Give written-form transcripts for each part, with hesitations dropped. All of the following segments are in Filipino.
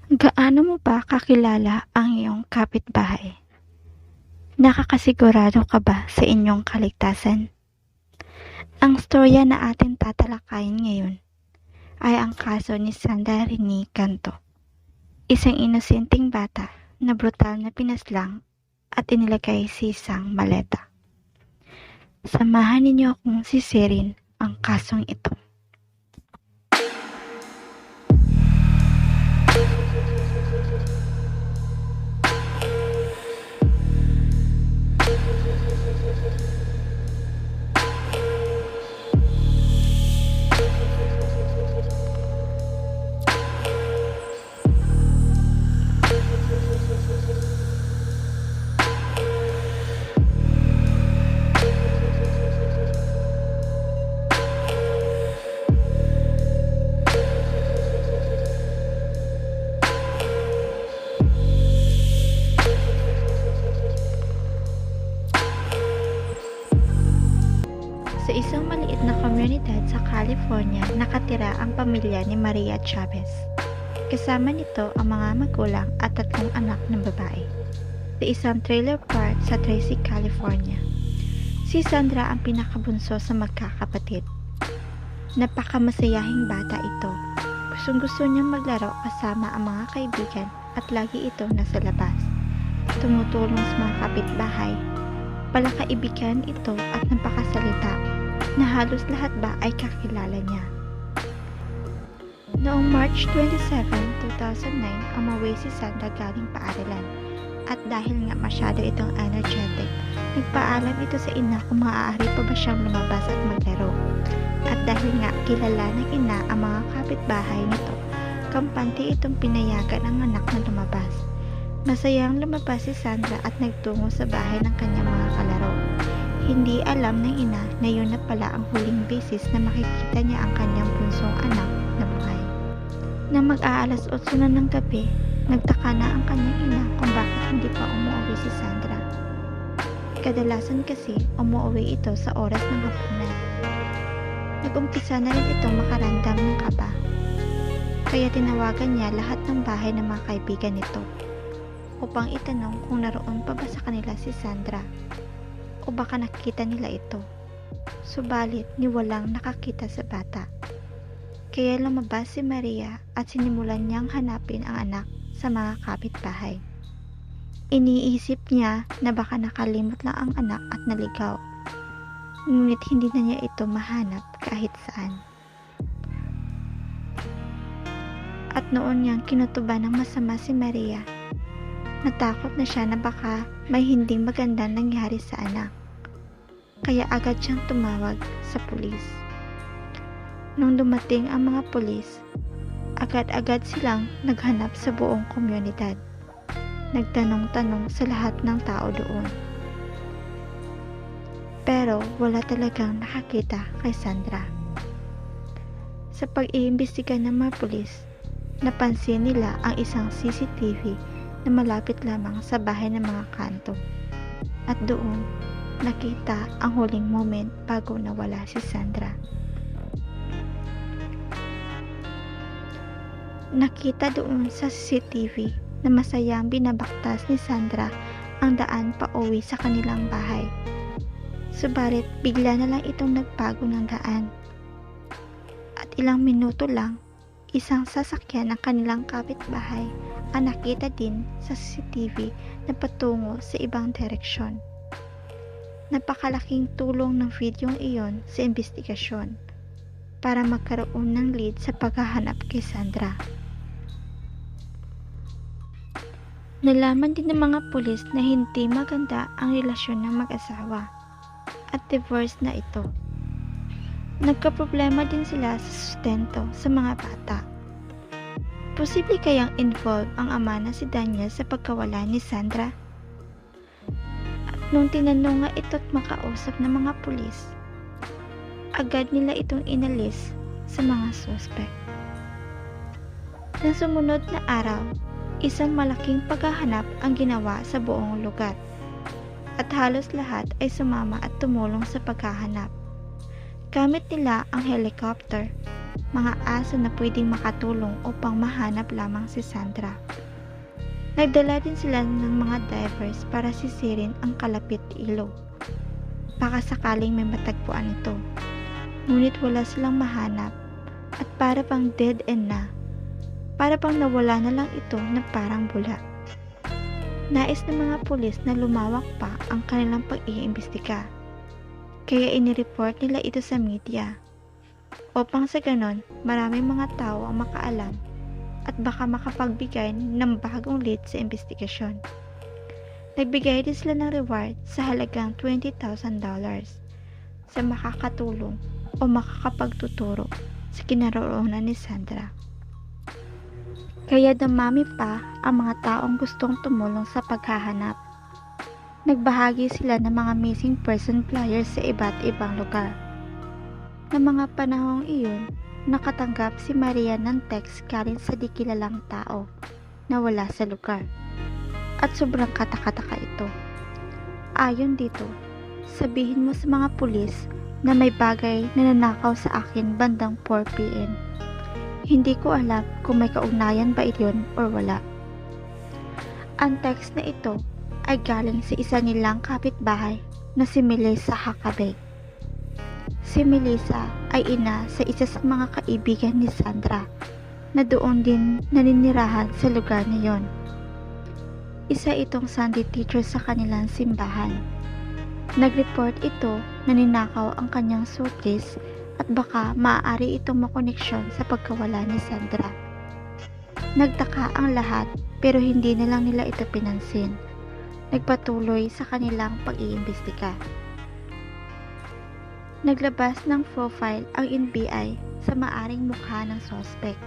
Gaano mo ba kakilala ang iyong kapitbahay? Nakakasigurado ka ba sa inyong kaligtasan? Ang storya na ating tatalakayin ngayon ay ang kaso ni Sandra Rene Canto, isang inosenteng bata na brutal na pinaslang at inilagay sa isang maleta. Samahan ninyo akong sisirin ang kasong ito. Sa isang maliit na komunidad sa California, nakatira ang pamilya ni Maria Chavez. Kasama nito ang mga magulang at 3 anak ng babae. Sa isang trailer park sa Tracy, California. Si Sandra ang pinakabunso sa magkakapatid. Napakamasayahing bata ito. Gustong-gusto niyang maglaro kasama ang mga kaibigan at lagi ito nasa labas. Tumutulong sa mga kapitbahay. Palakaibigan ito at napakasalita na halos lahat ba ay kakilala niya. Noong March 27, 2009, umuwi si Sandra galing paaralan at dahil nga masyado itong energetic, nagpaalam ito sa ina kung maaari pa ba siyang lumabas at maglaro. At dahil nga kilala ng ina ang mga kapitbahay nito, kampante itong pinayagan ang anak na lumabas. Masayang lumabas si Sandra at nagtungo sa bahay ng kanyang mga kalaro. Hindi alam ng ina na yun na pala ang huling beses na makikita niya ang kanyang bunsong anak na buhay. Nang mag-aalas 8 na ng gabi, nagtaka na ang kanyang ina kung bakit hindi pa umuwi si Sandra. Kadalasan kasi umuwi ito sa oras ng hapunan. Nag-umpisa na rin itong makaramdam ng kaba. Kaya tinawagan niya lahat ng bahay ng mga kaibigan nito upang itanong kung naroon pa ba sa kanila si Sandra o baka nakita nila ito. Subalit ni walang nakakita sa bata. Kaya lumabas si Maria at sinimulan niyang hanapin ang anak sa mga kapitbahay. Iniisip niya na baka nakalimot lang ang anak at naligaw. Ngunit hindi na niya ito mahanap kahit saan. At noon niyang kinutuban ng masama si Maria. Natakot na siya na baka may hindi magandang nangyari sa anak. Kaya agad siyang tumawag sa pulis. Nung dumating ang mga pulis, agad-agad silang naghanap sa buong komunidad. Nagtanong-tanong sa lahat ng tao doon. Pero wala talagang nakakita kay Sandra. Sa pag-iimbestiga ng mga pulis, napansin nila ang isang CCTV na malapit lamang sa bahay ng mga Canto. At doon, nakita ang huling moment bago nawala si Sandra. Nakita doon sa CCTV na masayang binabaktas ni Sandra ang daan pa uwi sa kanilang bahay. Subalit bigla na lang itong nagbago ng daan. At ilang minuto lang, isang sasakyan ng kanilang kapitbahay ang nakita din sa CCTV na patungo sa ibang direksyon. Napakalaking tulong ng videong iyon sa investigasyon para magkaroon ng lead sa paghahanap kay Sandra. Nalaman din ng mga pulis na hindi maganda ang relasyon ng mag-asawa at divorce na ito. Nagkaproblema din sila sa sustento sa mga bata. Posible kayang involved ang ama na si Daniel sa pagkawala ni Sandra? At nung tinanong nga ito't makausap ng mga pulis, agad nila itong inalis sa mga suspect. Nang sumunod na araw, isang malaking paghahanap ang ginawa sa buong lugar. At halos lahat ay sumama at tumulong sa paghahanap. Gamit nila ang helicopter, mga aso na pwedeng makatulong upang mahanap lamang si Sandra. Nagdala din sila ng mga divers para sisirin ang kalapit ilog. Baka sakaling may matagpuan ito. Ngunit wala silang mahanap at para pang dead end na. Para pang nawala na lang ito na parang bula. Nais ng mga pulis na lumawak pa ang kanilang pag-iimbestiga. Kaya inireport nila ito sa media. Upang sa ganon, maraming mga tao ang makaalam at baka makapagbigay ng bagong lead sa investigasyon. Nagbigay din sila ng reward sa halagang $20,000 sa makakatulong o makakapagtuturo sa kinaroroonan ni Sandra. Kaya dumami pa ang mga taong gustong tumulong sa paghahanap. Nagbahagi sila ng mga missing person flyers sa iba't ibang lugar. Ng mga panahong iyon, nakatanggap si Maria ng text galing sa di kilalang tao na wala sa lugar. At sobrang katakataka ito. Ayon dito, sabihin mo sa mga pulis na may bagay na nanakaw sa akin bandang 4 p.m. Hindi ko alam kung may kaugnayan ba iyon or wala. Ang text na ito ay galing sa isa nilang kapitbahay na si Melissa Huckabee. Si Melissa ay ina sa isa sa mga kaibigan ni Sandra na doon din naninirahan sa lugar na yon. Isa itong Sunday teacher sa kanilang simbahan. Nag-report ito na ninakaw ang kanyang suitcase at baka maaari itong makoneksyon sa pagkawala ni Sandra. Nagtaka ang lahat pero hindi na lang nila ito pinansin. Nagpatuloy sa kanilang pag-iimbestiga. Naglabas ng profile ang NBI sa maaring mukha ng suspect.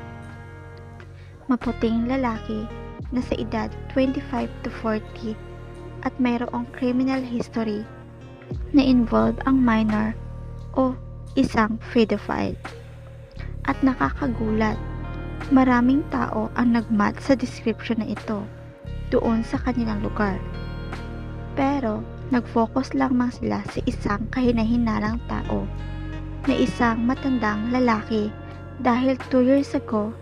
Maputing lalaki na sa edad 25 to 40 at mayroong criminal history na involve ang minor o isang pedophile. At nakakagulat, maraming tao ang nagmatch sa description na ito doon sa kanilang lugar. Pero nag-focus lamang sila sa isang kahina-hinalang tao na isang matandang lalaki dahil 2 years ago,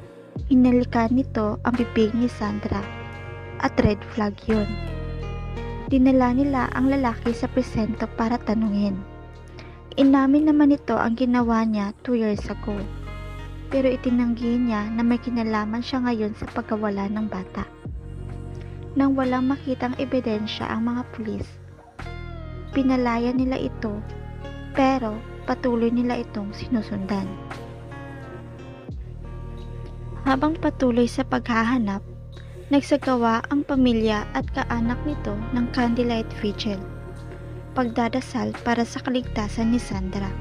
inalikan nito ang bibig ni Sandra at red flag yun. Dinala nila ang lalaki sa presento para tanungin. Inamin naman nito ang ginawa niya 2 years ago, pero itinanggi niya na may kinalaman siya ngayon sa pagkawala ng bata. Nang walang makitang ebidensya ang mga pulis, pinalaya nila ito pero patuloy nila itong sinusundan. Habang patuloy sa paghahanap, nagsagawa ang pamilya at kaanak nito ng candlelight vigil, pagdadasal para sa kaligtasan ni Sandra.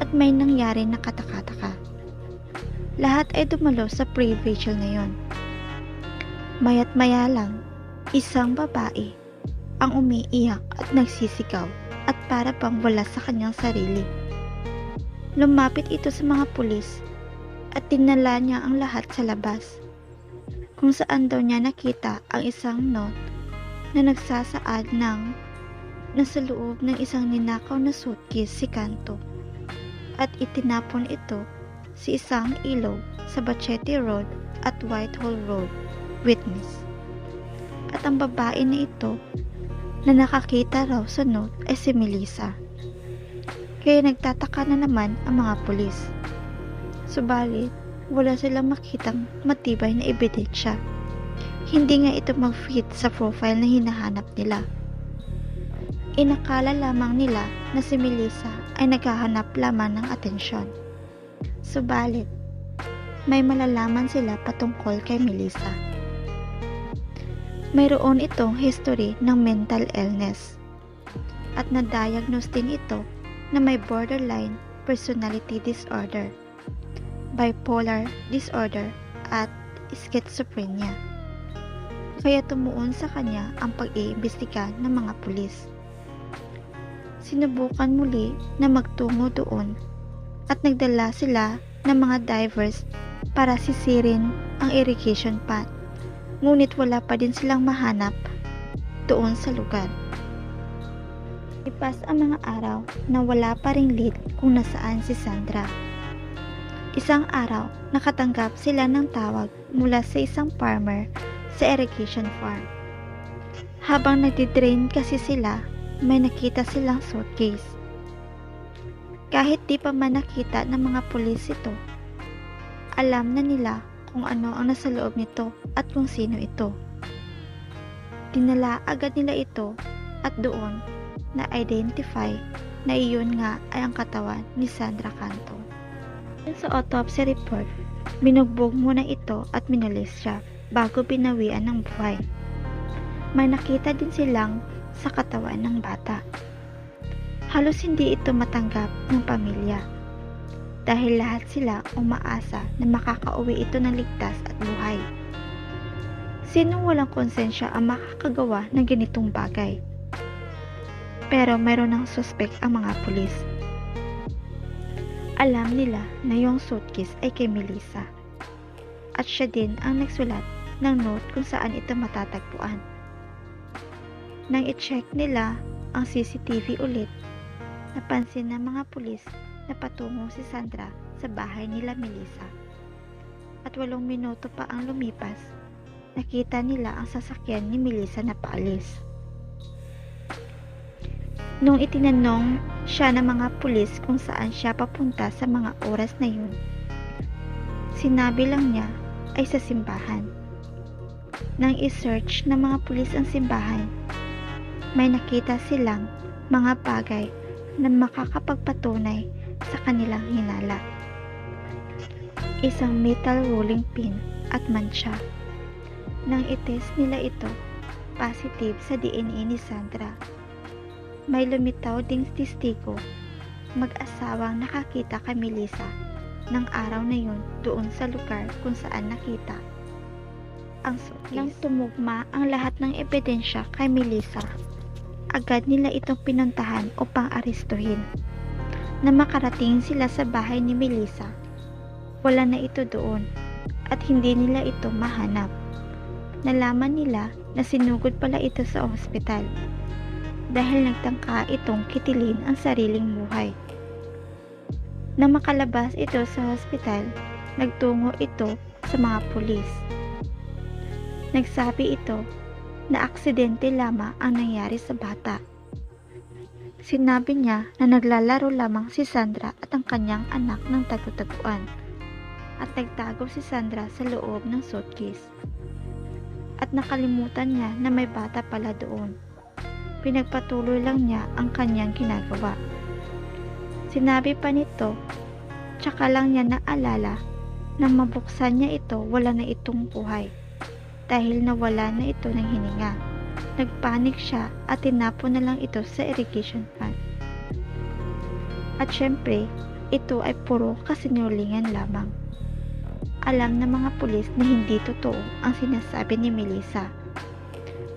At may nangyari na katakataka. Lahat ay dumalo sa pre-vigil na yon. Maya't maya lang, isang babae ang umiiyak at nagsisigaw at para pang wala sa kanyang sarili. Lumapit ito sa mga pulis at tinala niya ang lahat sa labas, kung saan daw niya nakita ang isang note na nagsasaad ng nasa loob ng isang ninakaw na suitcase si Kanto at itinapon ito sa isang ilog sa Bachete Road at Whitehall Road. Witness. At ang babae na ito na nakakita raw sa note ay si Melissa. Kaya nagtataka na naman ang mga pulis. Subalit, wala silang makitang matibay na ebidensya. Hindi nga ito mag-fit sa profile na hinahanap nila. Inakala lamang nila na si Melissa ay naghahanap lamang ng atensyon. Subalit, may malalaman sila patungkol kay Melissa. Mayroon itong history ng mental illness at na-diagnose din ito na may borderline personality disorder, bipolar disorder at schizophrenia. Kaya tumuon sa kanya ang pag-iimbestiga ng mga pulis. Sinubukan muli na magtungo doon at nagdala sila ng mga divers para sisirin ang irrigation pond. Ngunit wala pa din silang mahanap doon sa lugar. Lipas ang mga araw na wala pa ring lead kung nasaan si Sandra. Isang araw, nakatanggap sila ng tawag mula sa isang farmer sa irrigation farm. Habang nagdidrain kasi sila, may nakita silang suitcase. Kahit di pa man nakita ng mga pulis ito, alam na nila kung ano ang nasa loob nito at kung sino ito. Dinala agad nila ito at doon na-identify na iyon nga ay ang katawan ni Sandra Canto. Sa autopsy report, binugbog muna ito at minulis siya bago binawian ng buhay. May nakita din silang sa katawan ng bata. Halos hindi ito matanggap ng pamilya dahil lahat sila umaasa na makakauwi ito ng ligtas at buhay. Sinong walang konsensya ang makakagawa ng ganitong bagay? Pero mayroon ng suspect ang mga pulis. Alam nila na yung suitcase ay kay Melissa at siya din ang nagsulat ng note kung saan ito matatagpuan. Nang i-check nila ang CCTV ulit, napansin ng mga pulis na patungo si Sandra sa bahay nila Melissa. At 8 minuto pa ang lumipas, nakita nila ang sasakyan ni Melissa na paalis. Nung itinanong siya ng mga pulis kung saan siya papunta sa mga oras na yun, sinabi lang niya ay sa simbahan. Nang i-search ng mga pulis ang simbahan, may nakita silang mga bagay na makakapagpatunay sa kanilang hinala. Isang metal rolling pin at mantsa. Nang itest nila ito, positive sa DNA ni Sandra. May lumitaw ding testigo, mag-asawang nakakita kay Melissa ng araw na yun doon sa lugar kung saan nakita ang suitcase. Nang tumugma ang lahat ng ebidensya kay Melissa, agad nila itong pinuntahan upang arestuhin. Na makarating sila sa bahay ni Melissa, wala na ito doon at hindi nila ito mahanap. Nalaman nila na sinugod pala ito sa ospital dahil nagtangka itong kitilin ang sariling buhay. Nang makalabas ito sa ospital, nagtungo ito sa mga pulis. Nagsabi ito na aksidente lamang ang nangyari sa bata. Sinabi niya na naglalaro lamang si Sandra at ang kanyang anak ng tagu-taguan at nagtago si Sandra sa loob ng suitcase. At nakalimutan niya na may bata pala doon. Pinagpatuloy lang niya ang kanyang ginagawa. Sinabi pa nito, tsaka lang niya naalala na mabuksan niya ito wala na itong buhay dahil nawala na ito ng hininga. Nagpanik siya at tinapon na lang ito sa irrigation pan. At syempre, ito ay puro kasinungalingan lamang. Alam ng mga pulis na hindi totoo ang sinasabi ni Melissa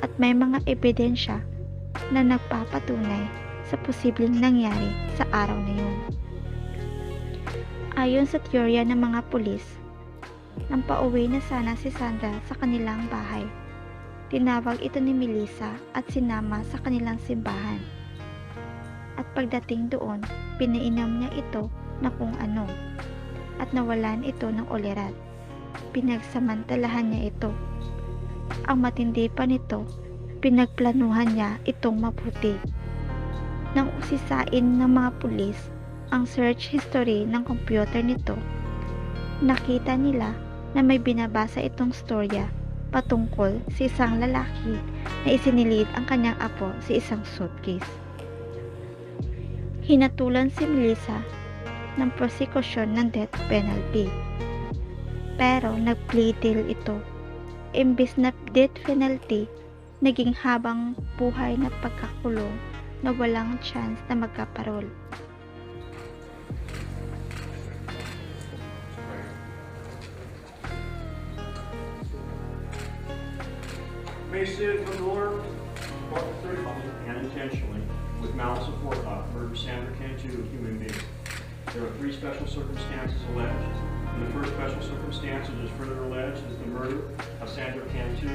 at may mga ebidensya na nagpapatunay sa posibleng nangyari sa araw na yun. Ayon sa teorya ng mga pulis, nang pauwi na sana si Sandra sa kanilang bahay, tinawag ito ni Melissa at sinama sa kanilang simbahan. At pagdating doon, pinainom niya ito na kung ano at nawalan ito ng ulirat. Pinagsamantalahan niya ito. Ang matindi pa nito, pinagplanuhan niya itong mabuti. Nang usisain ng mga pulis ang search history ng computer nito, nakita nila na may binabasa itong storya patungkol sa isang lalaki na isinilid ang kanyang apo sa isang suitcase. Hinatulan si Melissa ng prosecution ng death penalty. Pero nag-plea deal ito. Imbis na death penalty, naging habang buhay na pagkakulong na walang chance na magkaparol. May Sid Manure, and intentionally, with malice aforethought, murder Sandra Cantu, a human being. There are 3 special circumstances alleged. In the first special circumstance, it is further alleged that the murder of Sandra Cantu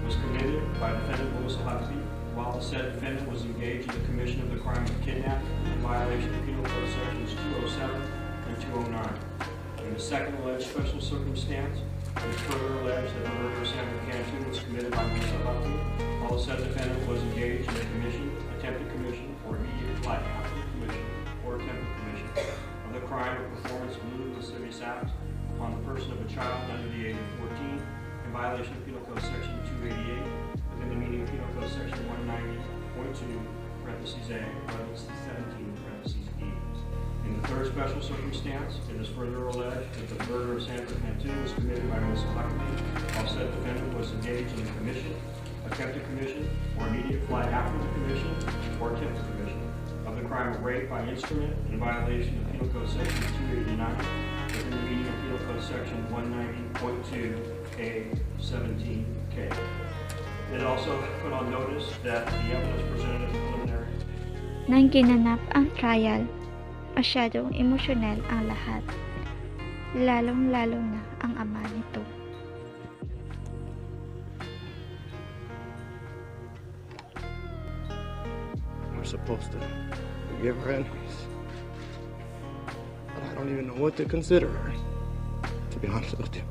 was committed by defendant Louis Huxley while the said defendant was engaged in the commission of the crime of kidnapping in violation of Penal Code Sections 207 and 209. In In the second alleged special circumstance, it is further alleged that the murder of Sandra Cantu was committed by Melissa Buckley, while the said defendant was engaged in the commission, attempted commission, or immediate flight after the commission, or attempted commission of the crime of performance of lewd and lascivious acts upon the person of a child under the age of 14 in violation of Penal Code Section 288 within the meaning of Penal Code Section 190.2, parentheses A, parentheses 17, parentheses E. In the third special circumstance, it is further alleged that the murder of Sandra Cantu was committed by Melissa Buckley, while said defendant was engaged in the commission, attempted commission, or immediate flight after the commission, or attempted commission of the crime of rape by instrument in violation of Penal Code Section 289 within the meaning of Penal Code Section 190.2A 17K. It also put on notice that the evidence presented as a preliminary. Nang ginanap ang trial, masyadong emosyonal ang lahat, lalong-lalo na ang ama nito. We're supposed to forgive her enemies, but I don't even know what to consider her, to be honest with you.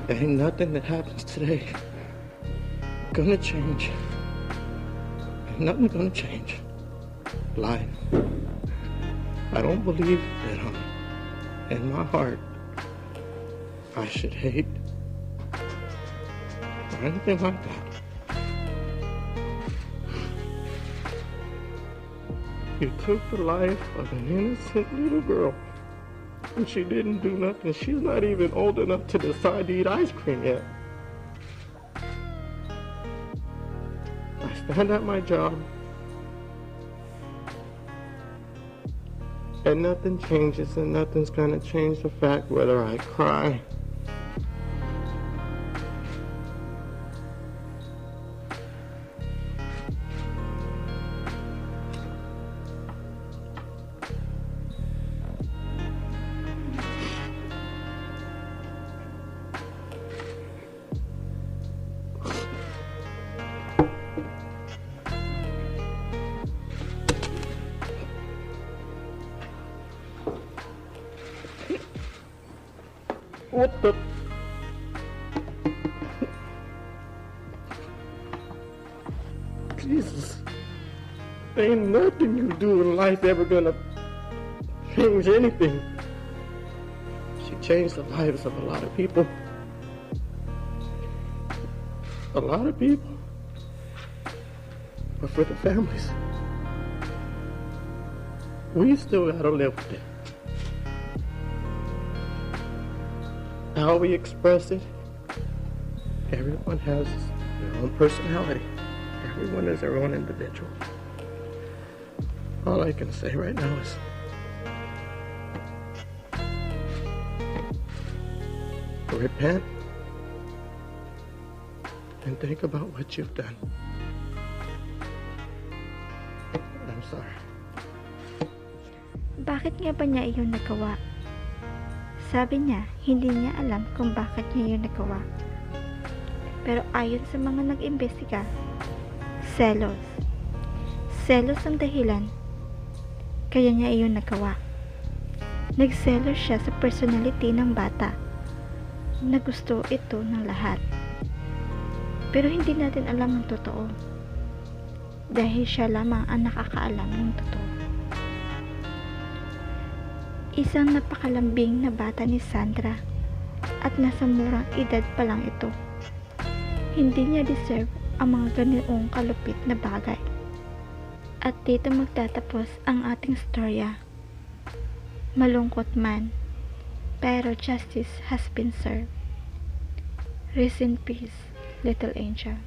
There ain't nothing that happens today gonna change. Ain't nothing gonna change. Life. I don't believe that in my heart I should hate or anything like that. You took the life of an innocent little girl. And she didn't do nothing. She's not even old enough to decide to eat ice cream yet. I stand at my job, and nothing changes, and nothing's gonna change the fact whether I cry What the? Jesus. Ain't nothing you do in life ever gonna change anything. She changed the lives of a lot of people. A lot of people. But for the families, we still gotta live with it. How we express it, everyone has their own personality. Everyone is their own individual. All I can say right now is repent and think about what you've done. I'm sorry. Bakit nga ba niya iyon nagawa? Sabi niya, hindi niya alam kung bakit niya yun nagawa. Pero ayon sa mga nag-imbestiga, selos. Selos ang dahilan kaya niya iyon nagawa. Nagselos siya sa personality ng bata na gusto ito ng lahat. Pero hindi natin alam ang totoo dahil siya lamang ang nakakaalam ng totoo. Isang napakalambing na bata ni Sandra at nasa murang edad pa lang ito. Hindi niya deserve ang mga ganoong kalupit na bagay. At dito magtatapos ang ating storya. Malungkot man, pero justice has been served. Rest in peace, little angel.